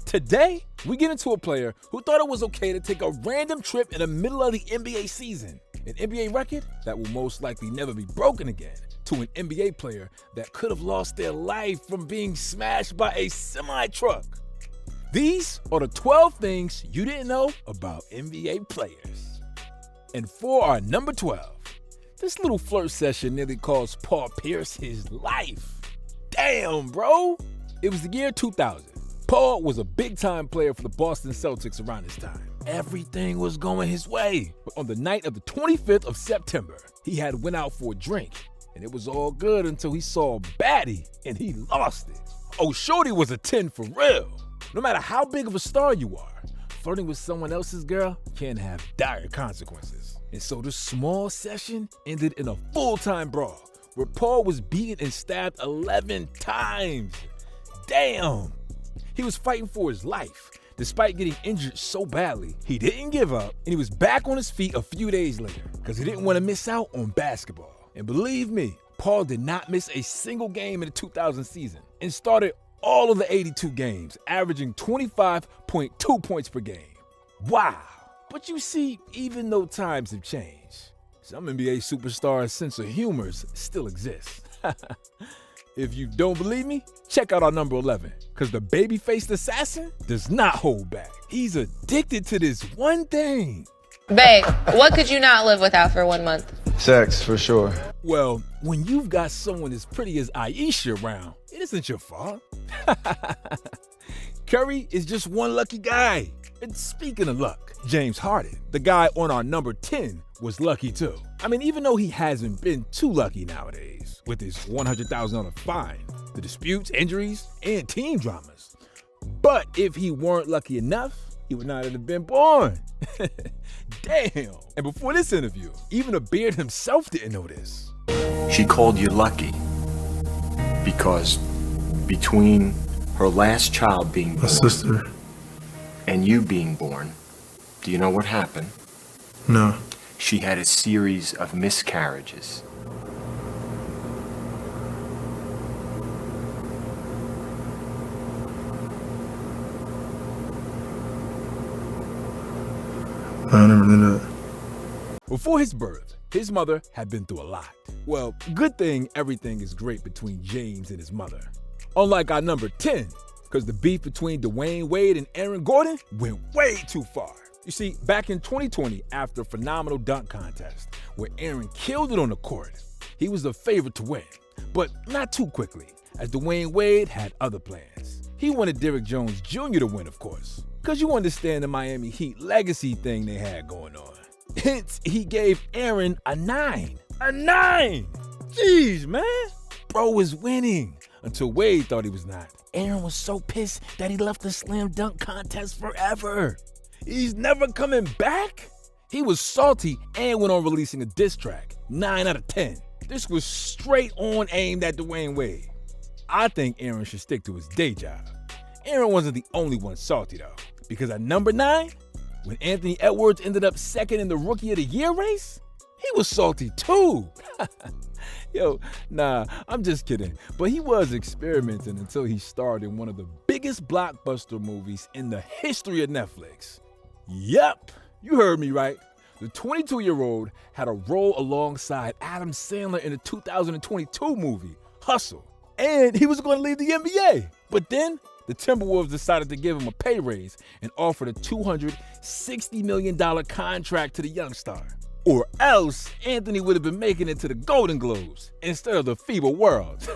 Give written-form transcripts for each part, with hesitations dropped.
Today, we get into a player who thought it was okay to take a random trip in the middle of the NBA season, an NBA record that will most likely never be broken again, to an NBA player that could have lost their life from being smashed by a semi-truck. These are the 12 things you didn't know about NBA players. And for our number 12, this little flirt session nearly cost Paul Pierce his life. Damn, bro! It was the year 2000. Paul was a big-time player for the Boston Celtics around this time. Everything was going his way. But on the night of the 25th of September, he had went out for a drink, and it was all good until he saw a baddie, and he lost it. Oh, shorty was a 10 for real. No matter how big of a star you are, flirting with someone else's girl can have dire consequences. And so this small session ended in a full-time brawl, where Paul was beaten and stabbed 11 times. Damn! He was fighting for his life. Despite getting injured so badly, he didn't give up, and he was back on his feet a few days later because he didn't want to miss out on basketball. And believe me, Paul did not miss a single game in the 2000 season and started all of the 82 games, averaging 25.2 points per game. Wow! But you see, even though times have changed, some NBA superstars' sense of humor still exists. If you don't believe me, check out our number 11, because the baby-faced assassin does not hold back. He's addicted to this one thing. Babe, what could you not live without for 1 month? Sex, for sure. Well, when you've got someone as pretty as Aisha around, it isn't your fault. Curry is just one lucky guy. And speaking of luck, James Harden, the guy on our number 10, was lucky too. I mean, even though he hasn't been too lucky nowadays, with his $100,000 fine, the disputes, injuries, and team dramas. But if he weren't lucky enough, he would not have been born. Damn. And before this interview, even a beard himself didn't know this. She called you lucky because between her last child being born, My sister. and you being born, do you know what happened? No. She had a series of miscarriages. I never knew that. Before his birth, his mother had been through a lot. Well, good thing everything is great between James and his mother. Unlike our number 10, because the beef between Dwayne Wade and Aaron Gordon went way too far. You see, back in 2020, after a phenomenal dunk contest where Aaron killed it on the court, he was the favorite to win. But not too quickly, as Dwayne Wade had other plans. He wanted Derrick Jones Jr. to win, of course, because you understand the Miami Heat legacy thing they had going on. Hence, he gave Aaron a 9. A 9! Jeez, man. Bro was winning until Wade thought he was not. Aaron was so pissed that he left the slam dunk contest forever. He's never coming back? He was salty and went on releasing a diss track, 9 out of 10. This was straight on aimed at Dwayne Wade. I think Aaron should stick to his day job. Aaron wasn't the only one salty though, because at number 9, when Anthony Edwards ended up second in the Rookie of the Year race, he was salty too. Yo, nah, I'm just kidding. But he was experimenting until he starred in one of the biggest blockbuster movies in the history of Netflix. Yep, you heard me right. The 22-year-old had a role alongside Adam Sandler in the 2022 movie, Hustle. And he was going to leave the NBA. But then the Timberwolves decided to give him a pay raise and offered a $260 million contract to the young star. Or else, Anthony would have been making it to the Golden Globes instead of the FIBA World.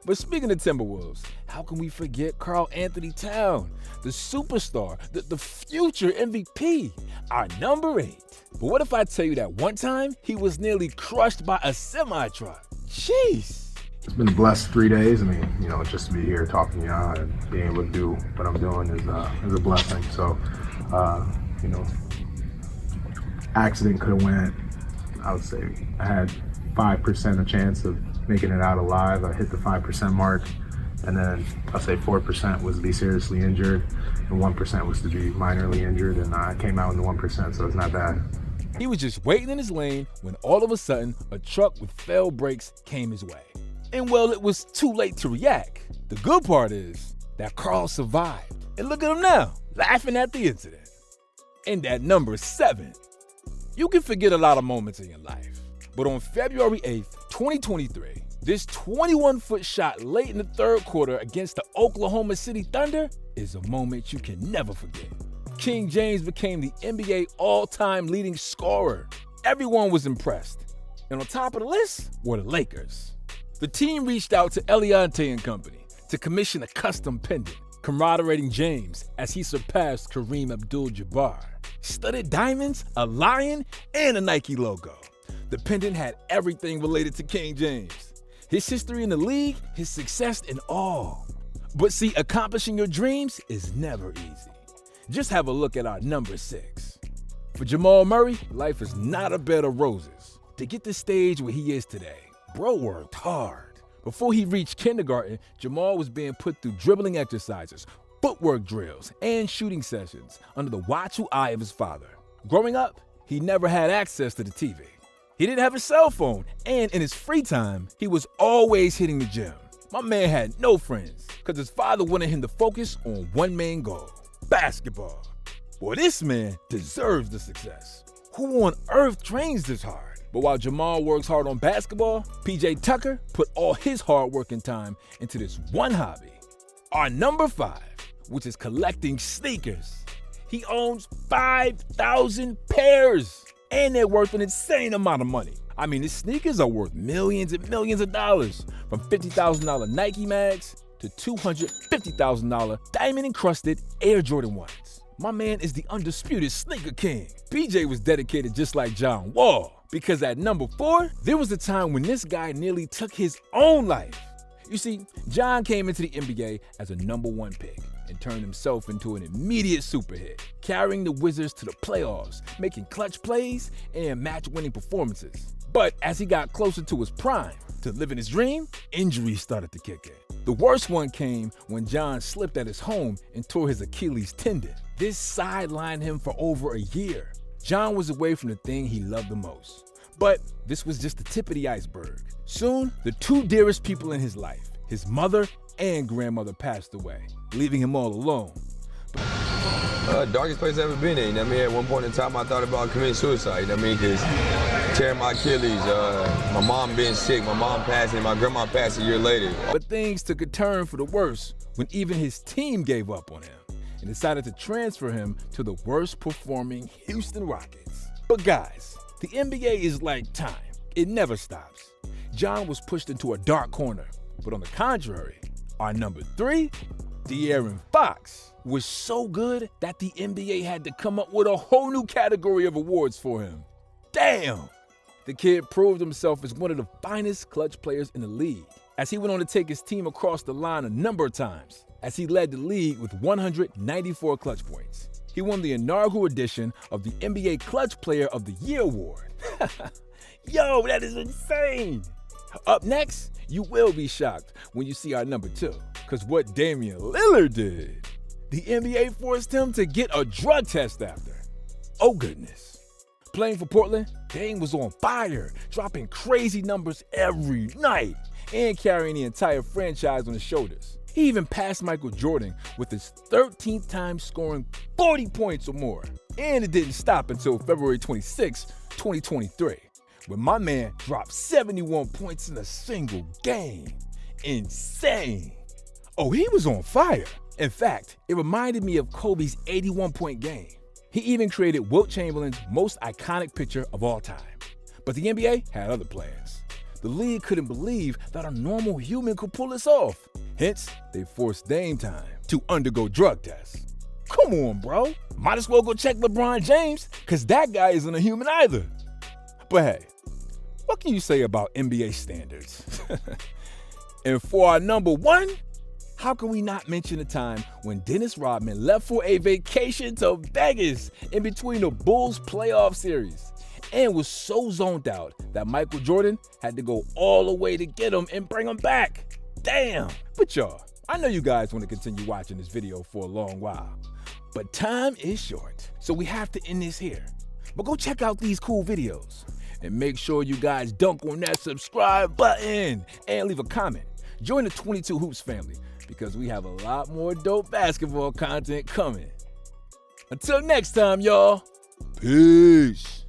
But speaking of Timberwolves, how can we forget Karl Anthony Towns, the superstar, the future MVP, our number 8? But what if I tell you that one time he was nearly crushed by a semi-truck? Jeez. It's been a blessed 3 days. I mean, just to be here talking to y'all and being able to do what I'm doing is a blessing. So, accident could have went, I would say I had 5% a chance of making it out alive. I hit the 5% mark, and then I'll say 4% was to be seriously injured, and 1% was to be minorly injured, and I came out in the 1%, so it's not bad. He was just waiting in his lane when all of a sudden a truck with failed brakes came his way. And well, it was too late to react. The good part is that Karl survived. And look at him now, laughing at the incident. And at number 7, you can forget a lot of moments in your life, but on February 8th, 2023, this 21-foot shot late in the third quarter against the Oklahoma City Thunder is a moment you can never forget. King James became the NBA all-time leading scorer. Everyone was impressed. And on top of the list were the Lakers. The team reached out to Eliantte & Company to commission a custom pendant commemorating James as he surpassed Kareem Abdul-Jabbar. Studded diamonds, a lion, and a Nike logo. The pendant had everything related to King James. His history in the league, his success, and all. But see, accomplishing your dreams is never easy. Just have a look at our number 6. For Jamal Murray, life is not a bed of roses. To get the stage where he is today, bro worked hard. Before he reached kindergarten, Jamal was being put through dribbling exercises, footwork drills, and shooting sessions under the watchful eye of his father. Growing up, he never had access to the TV. He didn't have a cell phone, and in his free time, he was always hitting the gym. My man had no friends, because his father wanted him to focus on one main goal, basketball. Well, this man deserves the success. Who on earth trains this hard? But while Jamal works hard on basketball, PJ Tucker put all his hard work and time into this one hobby. Our number 5, which is collecting sneakers. He owns 5,000 pairs, and they're worth an insane amount of money. I mean, his sneakers are worth millions and millions of dollars, from $50,000 Nike mags to $250,000 diamond-encrusted Air Jordan 1s. My man is the undisputed sneaker king. PJ was dedicated just like John Wall, because at number 4, there was a time when this guy nearly took his own life. You see, John came into the NBA as a number 1 pick and turned himself into an immediate super hit, carrying the Wizards to the playoffs, making clutch plays and match-winning performances. But as he got closer to his prime, to living his dream, injuries started to kick in. The worst one came when John slipped at his home and tore his Achilles tendon. This sidelined him for over a year. John was away from the thing he loved the most. But this was just the tip of the iceberg. Soon, the 2 dearest people in his life, his mother and grandmother, passed away, leaving him all alone. Darkest place I've ever been in. I mean, at one point in time, I thought about committing suicide. I mean, because tearing my Achilles, my mom being sick, my mom passing, my grandma passed a year later. But things took a turn for the worse when even his team gave up on him and decided to transfer him to the worst performing Houston Rockets. But guys, the NBA is like time. It never stops. John was pushed into a dark corner, but on the contrary, our number 3, De'Aaron Fox, was so good that the NBA had to come up with a whole new category of awards for him. Damn! The kid proved himself as one of the finest clutch players in the league, as he went on to take his team across the line a number of times, as he led the league with 194 clutch points. He won the inaugural edition of the NBA Clutch Player of the Year award. Yo, that is insane! Up next, you will be shocked when you see our number 2, because what Damian Lillard did. The NBA forced him to get a drug test after. Oh goodness. Playing for Portland, Dame was on fire, dropping crazy numbers every night and carrying the entire franchise on his shoulders. He even passed Michael Jordan with his 13th time scoring 40 points or more. And it didn't stop until February 26, 2023, when my man dropped 71 points in a single game. Insane. Oh, he was on fire. In fact, it reminded me of Kobe's 81-point game. He even created Wilt Chamberlain's most iconic picture of all time. But the NBA had other plans. The league couldn't believe that a normal human could pull this off. Hence, they forced Dame Time to undergo drug tests. Come on, bro. Might as well go check LeBron James, because that guy isn't a human either. But hey, what can you say about NBA standards? And for our number 1, how can we not mention the time when Dennis Rodman left for a vacation to Vegas in between the Bulls playoff series and was so zoned out that Michael Jordan had to go all the way to get him and bring him back? Damn! But y'all, I know you guys want to continue watching this video for a long while, but time is short, so we have to end this here. But go check out these cool videos and make sure you guys dunk on that subscribe button and leave a comment. Join the 22 Hoops family, because we have a lot more dope basketball content coming. Until next time, y'all. Peace.